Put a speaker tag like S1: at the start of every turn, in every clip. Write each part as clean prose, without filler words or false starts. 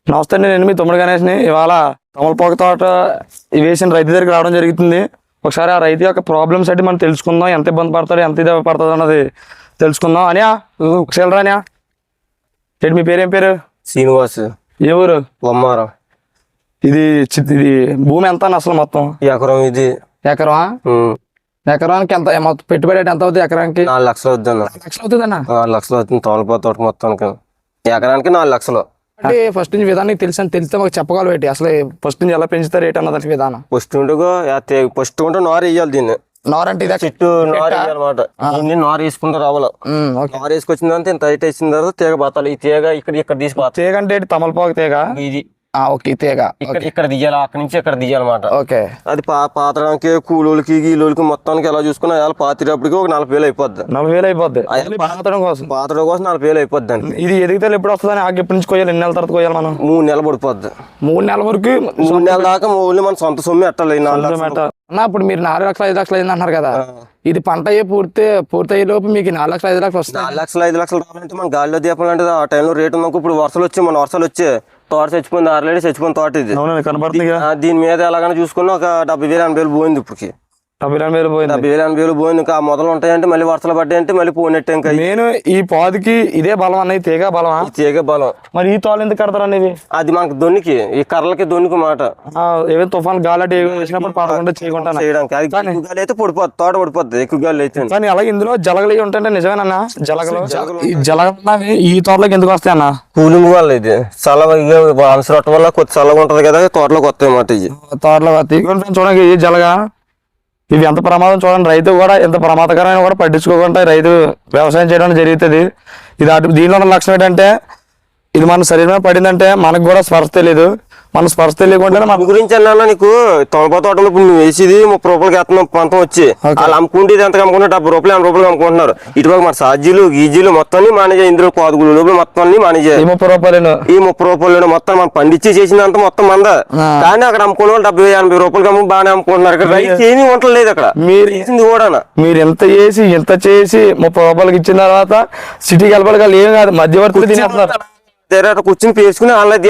S1: నమస్తే అండి, నేను మీ తమ్ముడు గణేష్ని. ఇవాళ తమలపాకు తోట వేసిన రైతు దగ్గరికి రావడం జరుగుతుంది. ఒకసారి ఆ రైతు యొక్క ప్రాబ్లమ్స్ అంటే మనం తెలుసుకుందాం. ఎంత ఇబ్బంది పడతాడు, ఎంత ఇది పడుతుంది అన్నది తెలుసుకుందాం. అనియా ఒకసారి అనియా ఏంటి మీ పేరు? ఏం పేరు?
S2: శ్రీనివాస్.
S1: ఏ ఊరు?
S2: బొమ్మారం.
S1: ఇది ఇది భూమి ఎంత అసలు మొత్తం?
S2: ఎకరం. ఇది
S1: ఎకరమా? ఎకరానికి ఎంత మొత్తం పెట్టుబడి ఎంత అవుతుంది? ఎకరానికి
S2: 4 లక్షలు అవుతుంది అన్న.
S1: 4 లక్షలు అవుతుందన్న.
S2: 4 లక్షలు అవుతుంది తోలపాకు తోట మొత్తానికి. ఎకరానికి 4 లక్షలు.
S1: అంటే ఫస్ట్ నుంచి విధానం తెలిస్తే మాకు చెప్పగలవు ఏంటి అసలు? ఫస్ట్ నుంచి ఎలా పెంచుతారు ఏంటి అన్నదానికి విధానం?
S2: ఫస్ట్ ఉంటే నారు వేయాలి. దీన్ని
S1: నారు అంటే
S2: చెట్టు నారు వేయాలన్నమాట. దీన్ని నారు వేసుకుంటూ రావాలి. నారు వేసుకొచ్చిన తర్వాత ఇంత హైట్ వేసిన తర్వాత తీగ బాతాలి. ఈ తీగ ఇక్కడ తీసిపోతాయి.
S1: తీగ అంటే తమలపాకు తీగ.
S2: ఇది
S1: ఓకే, తీగ
S2: ఇక్కడ తీయాలి. అక్కడి నుంచి ఇక్కడ తీయాలన్నమాట.
S1: ఓకే.
S2: అది పాతడానికి కూలోళ్ళకి గీలోళ్ళకి మొత్తానికి ఎలా చూసుకున్నా పాతిరేపటికి ఒక 40,000 అయిపోద్ది.
S1: 40,000 అయిపోద్ది పాతడం కోసం.
S2: 40,000 అయిపోద్ది అండి.
S1: ఇది ఎదిగితే ఎప్పుడు వస్తుంది? ఆగి ఎప్పటి నుంచి కోయాలి? ఎన్ని నెలల తర్వాత కోయాలి మనం?
S2: 3 నెలలు పడిపోద్ది.
S1: 3 నెలల వరకు
S2: 3 నెలల దాకా ఓన్లీ మన సొంత సొమ్ము ఎట్టాలి.
S1: ఇప్పుడు మీరు 4 లక్షలు 5 లక్షలు అయింది అంటున్నారు కదా. ఇది పంట పూర్తయ్యే లోపు మీకు 4 లక్షలు 5 లక్షలు వస్తాయి.
S2: 4 లక్షలు 5 లక్షలు రావాలంటే మన గాలిలో దీపం లాంటిది ఆ టైంలో రేటు ఉందనుకో. ఇప్పుడు వర్షాలు వచ్చే తోట చచ్చిపోయింది. 6 లేడీ చచ్చిపోయిన తోట ఇది
S1: కనబడుతుంది.
S2: దీని మీద ఎలాగైనా చూసుకుని ఒక 70,000-80,000 పోయింది. ఇప్పటికి 70,000-80,000 పోయింది. ఇంకా మొదలు ఉంటాయంటే మళ్ళీ వర్షాలు పడ్డాయంటే మళ్ళీ పోయినట్టే. ఇంకా
S1: నేను ఈ పాదికి ఇదే బలం అన్నది. తీగ బలమా?
S2: తీగ బలం.
S1: మరి ఈ తోలు ఎందుకు కడతారు అనేది?
S2: అది మనకు దొన్నికి ఈ కర్రలకి దొన్నికి మాట.
S1: ఏమైనా తుఫాన్ గాలి వేసినప్పుడు పడకుండా
S2: చేయడానికి గాలి అయితే పడిపోద్ది. తోట పడిపోద్ది ఎక్కువ గాలి అయితే.
S1: కానీ అలాగే ఇందులో జలగలు ఉంటాయంటే నిజమేనన్నా? జలగలు ఈ తోటలోకి ఎందుకు వస్తాయి అన్న?
S2: కూలింగ్ వల్ల ఇది చల్లగా అనసరొట్టం వల్ల కొద్ది చల్లగా ఉంటది కదా, తోటలోకి వస్తాయి అన్నమాట. ఇది తోటలోకి
S1: వస్తాయి. చూడండి ఈ జలగా ఇవి ఎంత ప్రమాదం చూడండి. రైతు కూడా ఎంత ప్రమాదకరమైన కూడా పట్టించుకోకుండా రైతు వ్యవసాయం చేయడం జరుగుతుంది. ఇది దీనిలో ఉన్న లక్షణం ఏంటంటే ఇది మన శరీరం పడిందంటే మనకు కూడా స్పర్శ తెలియదు. మన స్పర్శ తెలియకుండా మన
S2: గురించి అన్నా నీకు తొలపా తోటలో ఇప్పుడు నువ్వు వేసేది 30 రూపాయలకి వేస్తున్నావు పంతం వచ్చి. వాళ్ళు అమ్ముకుంటే ఎంత అమ్ముకుంటే 70 రూపాయలు 80 రూపాయలు అమ్ముకుంటున్నారు. ఇటుపక్క మన సాజీలు గీజీలు మొత్తం మానేజాయి. ఇందులో పాదుగులు లోపల మొత్తం మానేజాయి.
S1: 30 రూపాయలు
S2: ఈ 30 రూపాయలు మొత్తం మనం పండించి చేసినంత మొత్తం మంద. కానీ అక్కడ అమ్ముకునే వాళ్ళు 70-80 రూపాయలకి అమ్ము బాగానే అమ్ముకుంటున్నారు. ఇక్కడ రైతు ఏమీ ఉండలేదు. అక్కడ మీరు వేసింది కూడా
S1: మీరు ఎంత చేసి 30 రూపాయలకి ఇచ్చిన తర్వాత సిటీకి వెళ్ళబడగల ఏం కాదు, మధ్యవర్తులు తినేస్తున్నారు.
S2: కూర్చుని పేసుకుని వాళ్ళకి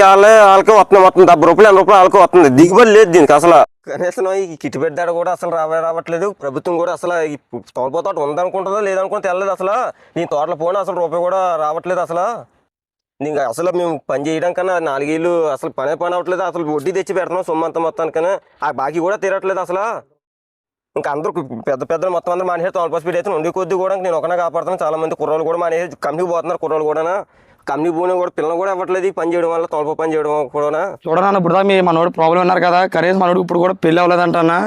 S2: వస్తుంది మొత్తం 70 రూపాయలు 80 రూపాయలు వాళ్ళకి వస్తుంది. దిగుబడి లేదు దీనికి అసలు. కనీసం ఈ కిట్ పెట్టాడు కూడా అసలు రావట్లేదు. ప్రభుత్వం కూడా అసలు ఈ తోటపా తోట ఉందనుకుంటుందో లేదనుకుంటే తెల్లలేదు. అసలు నీ తోటలో పోయినా అసలు రూపాయి కూడా రావట్లేదు. అసలు ఇంకా అసలు మేము పని చేయడం కన్నా 4 ఏళ్ళు అసలు పని అవ్వట్లేదు. అసలు వడ్డీ తెచ్చి పెడుతున్నాం సొమ్మంత మొత్తానికన్నా. ఆ బాకీ కూడా తీరట్లేదు అసలు. ఇంకా అందరూ పెద్ద మొత్తం అందరూ మానేసి తోటపా స్పీడ్ అయితే ఉండి కొద్ది కూడా నేను ఒకనే కాపాడుతున్నాను. చాలా మంది కుర్రోళ్ళు కూడా మానేసి కంపెనీకి పోతున్నారు. కుర్రోళ్ళు కూడా కంపెనీ పోయినా కూడా పిల్లలు కూడా ఇవ్వట్లేదు పని చేయడం వల్ల. తోటపా పని చేయడం కూడా
S1: చూడనా ఇప్పుడు మీ మనోడు ప్రాబ్లం ఉన్నారు కదా. కనీసం మనోడు ఇప్పుడు కూడా పెళ్ళి అవ్వలేదంటన్నా.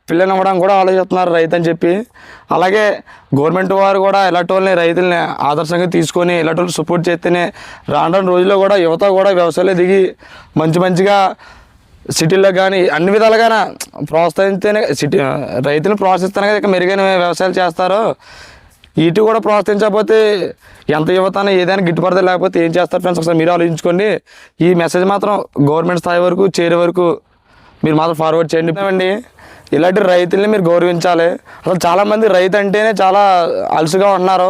S1: పిల్లని ఇవ్వడానికి కూడా ఆలోచిస్తున్నారు రైతు అని చెప్పి. అలాగే గవర్నమెంట్ వారు కూడా ఇలాంటి వాళ్ళని రైతుల్ని ఆదర్శంగా తీసుకొని ఇలాంటి వాళ్ళు సపోర్ట్ చేస్తేనే రాను రోజుల్లో కూడా యువత కూడా వ్యవసాయంలో దిగి మంచిగా సిటీల్లో కానీ అన్ని విధాలుగా ప్రోత్సహిస్తేనే రైతులను ప్రోత్సహిస్తేనే కదా ఇక మెరుగైన వ్యవసాయాలు చేస్తారు. ఇటు కూడా ప్రోత్సహించకపోతే ఎంత యువతన ఏదైనా గిట్టుబడితే లేకపోతే ఏం చేస్తారు ఫ్రెండ్స్? ఒకసారి మీరు ఆలోచించుకోండి. ఈ మెసేజ్ మాత్రం గవర్నమెంట్ స్థాయి వరకు చేరే వరకు మీరు మాత్రం ఫార్వర్డ్ చేయండి అండి. ఇలాంటి రైతుల్ని మీరు గౌరవించాలి. అసలు చాలామంది రైతు అంటేనే చాలా అలసుగా ఉన్నారు.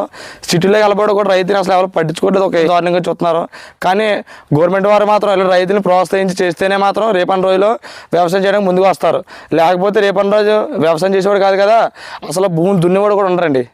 S1: సిటీలో కలబడి కూడా రైతుని అసలు ఎవరు పట్టించుకోవట్లేదు. ఒక దారుణంగా చూస్తున్నారు. కానీ గవర్నమెంట్ వారు మాత్రం ఇలా రైతుని ప్రోత్సహించి చేస్తేనే మాత్రం రేపటి రోజులో వ్యవసాయం చేయడానికి ముందుకు వస్తారు. లేకపోతే రేపటి రోజు వ్యవసాయం చేసేవాడు కాదు కదా, అసలు భూమి దున్నేవాడు కూడా ఉండరండి.